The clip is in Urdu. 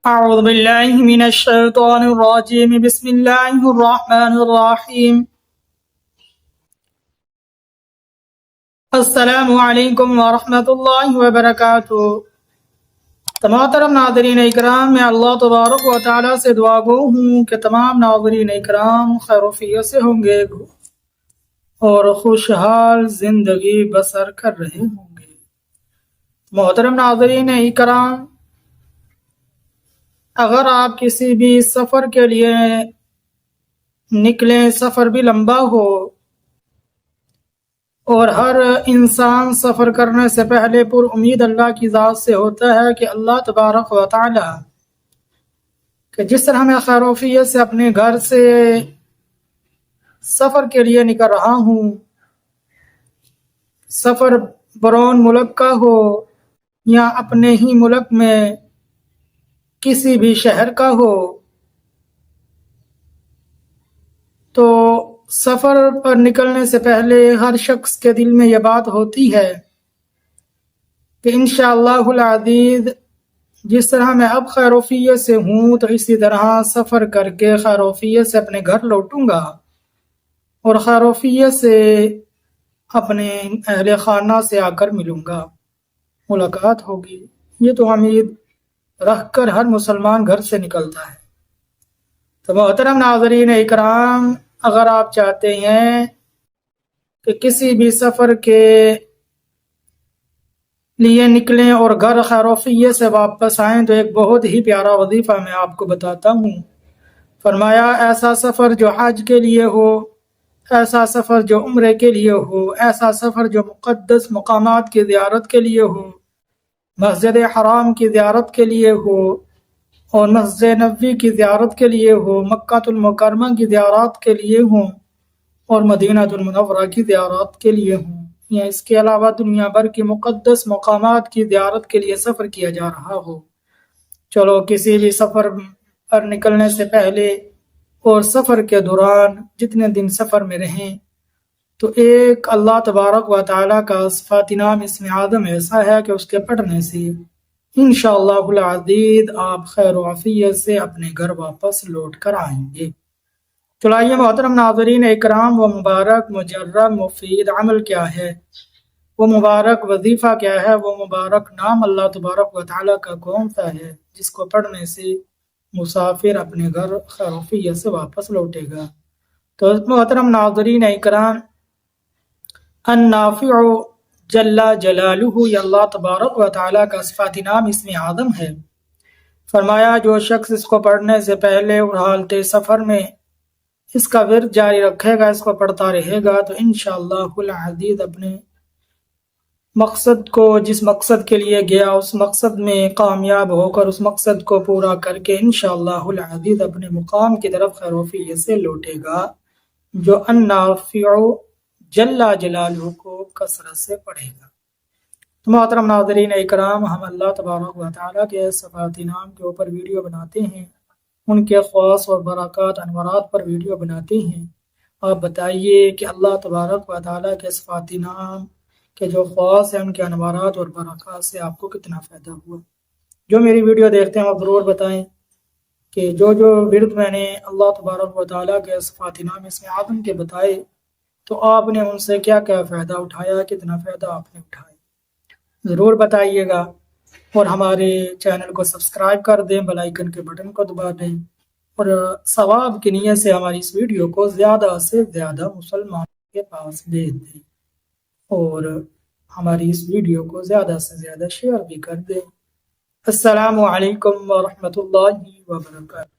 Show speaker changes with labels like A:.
A: أعوذ بالله من الشيطان الرجيم بسم الله الرحمن الرحيم السلام علیکم ورحمۃ اللہ وبرکاتہ۔ محترم ناظرین اکرام، میں اللہ تبارک و تعالیٰ سے دعا گو ہوں کہ تمام ناظرین اکرام خیر و عافیت سے ہوں گے اور خوشحال زندگی بسر کر رہے ہوں گے۔ محترم ناظرین اکرام، اگر آپ کسی بھی سفر کے لیے نکلیں، سفر بھی لمبا ہو، اور ہر انسان سفر کرنے سے پہلے پر امید اللہ کی ذات سے ہوتا ہے کہ اللہ تبارک و تعالی کہ جس طرح میں خیر و عافیت سے اپنے گھر سے سفر کے لیے نکل رہا ہوں، سفر برون ملک کا ہو یا اپنے ہی ملک میں کسی بھی شہر کا ہو، تو سفر پر نکلنے سے پہلے ہر شخص کے دل میں یہ بات ہوتی ہے کہ انشاءاللہ العزیز جس طرح میں اب خیر و عافیت سے ہوں تو اسی طرح سفر کر کے خیر و عافیت سے اپنے گھر لوٹوں گا اور خیر و عافیت سے اپنے اہل خانہ سے آ کر ملوں گا، ملاقات ہوگی۔ یہ تو امید رکھ کر ہر مسلمان گھر سے نکلتا ہے۔ تو محترم ناظرین اکرام، اگر آپ چاہتے ہیں کہ کسی بھی سفر کے لیے نکلیں اور گھر خیر و عافیت سے واپس آئیں تو ایک بہت ہی پیارا وظیفہ میں آپ کو بتاتا ہوں۔ فرمایا ایسا سفر جو حج کے لیے ہو، ایسا سفر جو عمرے کے لیے ہو، ایسا سفر جو مقدس مقامات کی زیارت کے لیے ہو، مسجد حرام کی زیارت کے لیے ہو اور مسجد نبوی کی زیارت کے لیے ہو، مکہ المکرمہ کی زیارت کے لیے ہوں اور مدینہ المنورہ کی زیارت کے لیے ہوں، یا اس کے علاوہ دنیا بھر کی مقدس مقامات کی زیارت کے لیے سفر کیا جا رہا ہو۔ چلو کسی بھی سفر پر نکلنے سے پہلے اور سفر کے دوران جتنے دن سفر میں رہیں تو ایک اللہ تبارک و تعالیٰ کا صفات نام اسم اعظم ایسا ہے کہ اس کے پڑھنے سے انشاءاللہ العزیز آپ خیر و عافیت سے اپنے گھر واپس لوٹ کر آئیں گے۔ چلائیے محترم ناظرین اکرام، وہ مبارک مجرب مفید عمل کیا ہے، وہ مبارک وظیفہ کیا ہے، وہ مبارک نام اللہ تبارک و تعالیٰ کا کون سا ہے جس کو پڑھنے سے مسافر اپنے گھر خیر و عافیت سے واپس لوٹے گا؟ تو محترم ناظرین اکرام، النافع جل جلالہ، یہ اللہ تبارک و تعالیٰ کا صفات نام اسم اعظم ہے۔ فرمایا جو شخص اس کو پڑھنے سے پہلے اور حالت سفر میں اس کا ورد جاری رکھے گا، اس کو پڑھتا رہے گا، تو انشاءاللہ العزیز اپنے مقصد کو، جس مقصد کے لیے گیا اس مقصد میں کامیاب ہو کر اس مقصد کو پورا کر کے انشاءاللہ العزیز اپنے مقام کی طرف خیر و عافیت سے لوٹے گا، جو النافع جل جلالہ کو کثرت سے پڑھے گا۔ تو محترم ناظرین اکرام، ہم اللہ تبارک و تعالیٰ کے صفات نام کے اوپر ویڈیو بناتے ہیں، ان کے خواص اور برکات انوارات پر ویڈیو بناتے ہیں۔ آپ بتائیے کہ اللہ تبارک و تعالیٰ کے صفات نام کے جو خواص ہیں، ان کے انوارات اور برکات سے آپ کو کتنا فائدہ ہوا۔ جو میری ویڈیو دیکھتے ہیں آپ ضرور بتائیں کہ جو ورد میں نے اللہ تبارک و تعالیٰ کے صفات نام اسم اعظم کے بتائے تو آپ نے ان سے کیا کیا فائدہ اٹھایا، کتنا فائدہ آپ نے اٹھایا، ضرور بتائیے گا۔ اور ہمارے چینل کو سبسکرائب کر دیں، بیل آئیکن کے بٹن کو دبا دیں اور ثواب کی نیت سے ہماری اس ویڈیو کو زیادہ سے زیادہ مسلمانوں کے پاس بھیج دیں اور ہماری اس ویڈیو کو زیادہ سے زیادہ شیئر بھی کر دیں۔ السلام علیکم ورحمۃ اللہ وبرکاتہ۔